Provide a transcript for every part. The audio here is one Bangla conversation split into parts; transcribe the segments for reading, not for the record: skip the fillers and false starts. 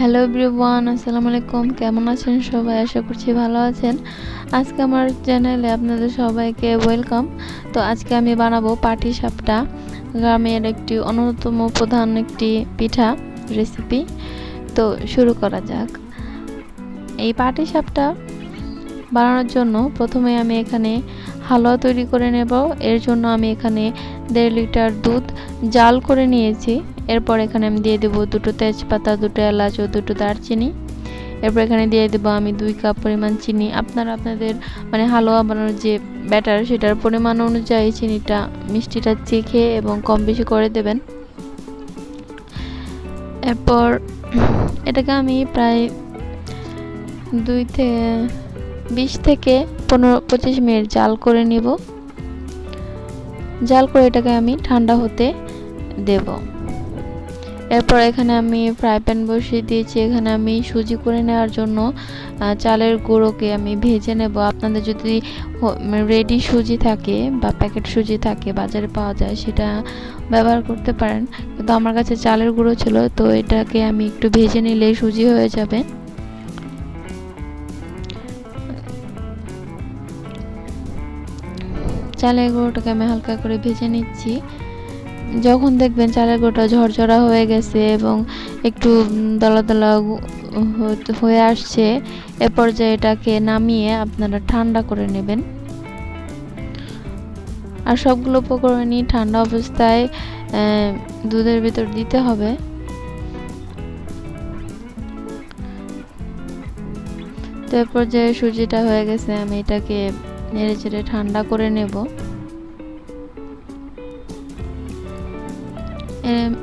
হ্যালো এভরিওয়ান, আসসালামু আলাইকুম। কেমন আছেন সবাই? আশা করছি ভালো আছেন। আজকে আমার চ্যানেলে আপনাদের সবাইকে ওয়েলকাম। তো আজকে আমি বানাবো পাটিসাপটা, গ্রামের একটি অন্যতম প্রধান একটি পিঠা রেসিপি। তো শুরু করা যাক। এই পাটিসাপটা বানানোর জন্য প্রথমে আমি এখানে হালুয়া তৈরি করে নেব। এর জন্য আমি এখানে 1.5 লিটার দুধ জাল করে নিয়েছি। এরপর এখানে আমি দিয়ে দেব 2টো তেজপাতা, 2টো এলাচ ও 2টো দারচিনি। এরপর এখানে দিয়ে দেব আমি 2 কাপ পরিমাণ চিনি। আপনারা আপনাদের হালুয়া বানানোর যে ব্যাটার সেটার পরিমাণ অনুযায়ী চিনিটা মিষ্টিটা চেখে এবং কম বেশি করে দেবেন। এরপর এটাকে আমি প্রায় 20 থেকে 25 মিনিট জাল করে নিব। জাল করে এটাকে আমি ঠান্ডা হতে দেব। এরপর এখানে আমি ফ্রাই প্যান বসিয়ে দিয়েছি। এখানে আমি সুজি করে নেওয়ার জন্য চালের গুঁড়োকে আমি ভেজে নেব। আপনাদের যদি রেডি সুজি থাকে বা প্যাকেট সুজি থাকে, বাজারে পাওয়া যায়, সেটা ব্যবহার করতে পারেন। কিন্তু আমার কাছে চালের গুঁড়ো ছিল, তো এটাকে আমি একটু ভেজে নিলেই সুজি হয়ে যাবে। চালের গুঁড়োটাকে আমি হালকা করে ভেজে নিচ্ছি। যখন দেখবেন চালের গুঁড়োটা ঝরঝরা হয়ে গেছে এবং একটু দলা দলা হয়ে আসছে, এ পর্যায়ে এটাকে নামিয়ে আপনারা ঠান্ডা করে নেবেন। আর সবগুলো উপকরণই ঠান্ডা অবস্থায় দুধের ভিতর দিতে হবে। তো এ পর্যায়ে সুজিটা হয়ে গেছে, আমি এটাকে নেড়ে চেড়ে ঠান্ডা করে নেব।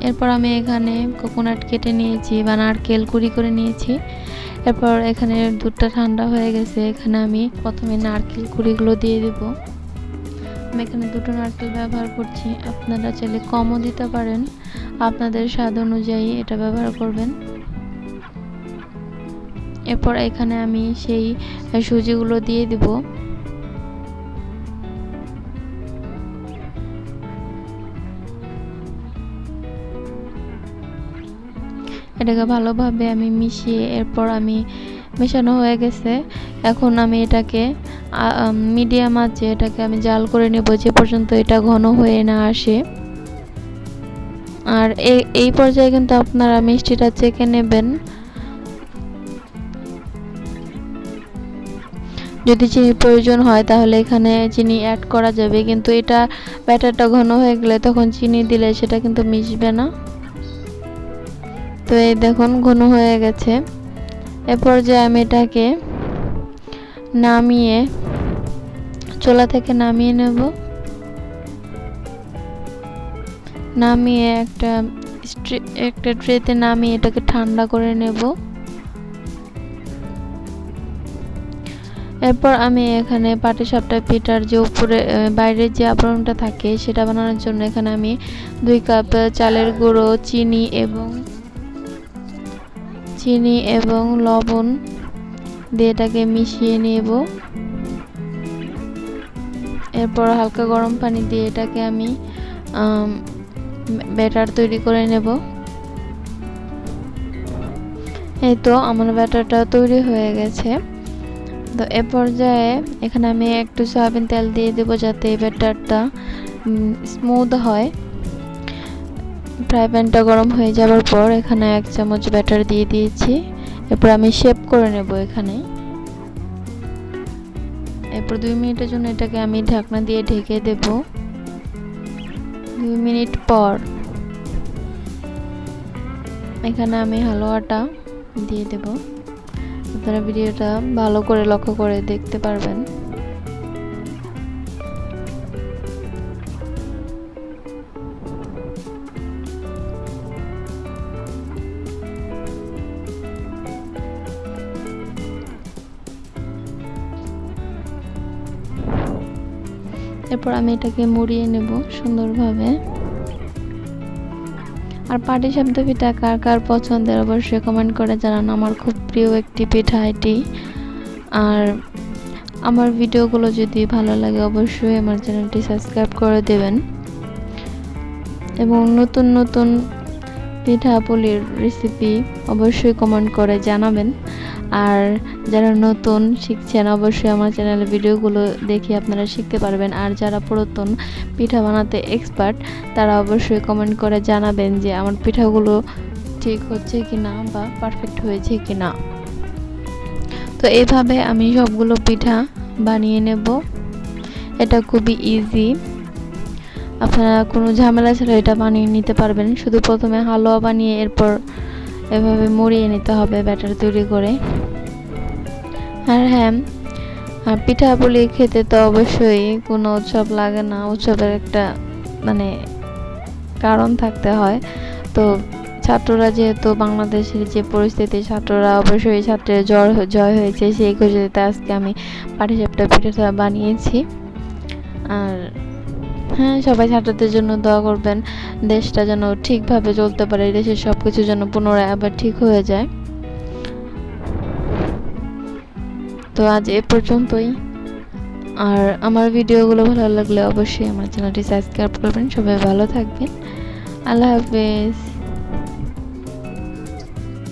এরপর আমি এখানে কোকোনাট কেটে নিয়েছি বা নারকেল কুড়ি করে নিয়েছি। এরপর এখানে দুধটা ঠান্ডা হয়ে গেছে, এখানে আমি প্রথমে নারকেল কুড়িগুলো দিয়ে দেব। আমি এখানে 2টো নারকেল ব্যবহার করছি, আপনারা চাইলে কমও দিতে পারেন, আপনাদের স্বাদ অনুযায়ী এটা ব্যবহার করবেন। এরপর এখানে আমি সেই সুজিগুলো দিয়ে দেব। এটাকে ভালোভাবে আমি মিশিয়ে, এরপর আমি মেশানো হয়ে গেছে। এখন আমি এটাকে মিডিয়াম আঁচে এটাকে আমি জাল করে নেব যে পর্যন্ত এটা ঘন হয়ে না আসে। আর এই পর্যায়ে কিন্তু আপনারা মিষ্টিটা চেখে নেবেন। যদি চিনির প্রয়োজন হয় তাহলে এখানে চিনি অ্যাড করা যাবে, কিন্তু এটা ব্যাটারটা ঘন হয়ে গেলে তখন চিনি দিলে সেটা কিন্তু মিশবে না। তো এই দেখুন ঘন হয়ে গেছে। এ পর্যায়ে আমি এটাকে নামিয়ে চুলা থেকে নামিয়ে নেব। নামিয়ে একটা ট্রেতে নামিয়ে এটাকে ঠান্ডা করে নেব। এরপর আমি এখানে পাটিসাপটা পিঠার যে উপরে বাইরের যে আবরণটা থাকে সেটা বানানোর জন্য এখানে আমি 2 কাপ চালের গুঁড়ো, চিনি এবং লবণ দিয়ে এটাকে মিশিয়ে নেব। এরপর হালকা গরম পানি দিয়ে এটাকে আমি ব্যাটার তৈরি করে নেব। এই তো আমার ব্যাটারটা তৈরি হয়ে গেছে। তো এ পর্যায়ে এখানে আমি একটু সয়াবিন তেল দিয়ে দেব যাতে এই ব্যাটারটা স্মুথ হয়। ফ্রাই প্যানটা গরম হয়ে যাওয়ার পর এখানে 1 চামচ ব্যাটার দিয়ে দিয়েছি। এরপর আমি শেপ করে নেব এখানে। এরপর 2 মিনিটের জন্য এটাকে আমি ঢাকনা দিয়ে ঢেকে দেব। 2 মিনিট পর এখানে আমি হালুয়াটা দিয়ে দেব। আপনারা ভিডিওটা ভালো করে লক্ষ্য করে দেখতে পারবেন। এরপর আমি এটাকে মুড়িয়ে নেব সুন্দরভাবে। আর পাটিসাপটা পিঠা কার কার পছন্দের অবশ্যই কমেন্ট করে জানান। আমার খুব প্রিয় একটি পিঠা এটি। আর আমার ভিডিওগুলো যদি ভালো লাগে অবশ্যই আমার চ্যানেলটি সাবস্ক্রাইব করে দেবেন এবং নতুন নতুন পিঠা পুলির রেসিপি অবশ্যই কমেন্ট করে জানাবেন। আর যারা নতুন শিখছেন অবশ্যই আমার চ্যানেলের ভিডিওগুলো দেখে আপনারা শিখতে পারবেন। আর যারা পুরাতন পিঠা বানাতে এক্সপার্ট তারা অবশ্যই কমেন্ট করে জানাবেন যে আমার পিঠাগুলো ঠিক হচ্ছে কিনা বা পারফেক্ট হয়েছে কিনা। তো এইভাবে আমি সবগুলো পিঠা বানিয়ে নেব। এটা খুবই ইজি, আপনারা কোনো ঝামেলা ছাড়া এটা বানিয়ে নিতে পারবেন। শুধু প্রথমে হালুয়া বানিয়ে এরপর এভাবে মুড়িয়ে নিতে হবে ব্যাটার তৈরি করে। আর হ্যাঁ, আর পিঠা পুলি খেতে তো অবশ্যই কোনো উৎসব লাগে না, উৎসবের একটা মানে কারণ থাকতে হয়। তো ছাত্ররা যেহেতু বাংলাদেশের যে পরিস্থিতি, ছাত্ররা অবশ্যই ছাত্রের জয় হয়েছে, সেই খুশিতে আজকে আমি পাটিসাপটা পিঠাটা বানিয়েছি। আর হ্যাঁ, সবাই ছাত্রদের জন্য দোয়া করবেন, দেশটা যেন ঠিকভাবে চলতে পারে, দেশের সব কিছু যেন পুনরায় আবার ঠিক হয়ে যায়। তো আজ এ পর্যন্তই। আর আমার ভিডিওগুলো ভালো লাগলে অবশ্যই আমার চ্যানেলটি সাবস্ক্রাইব করবেন। সবাই ভালো থাকবেন। আল্লাহ হাফেজ।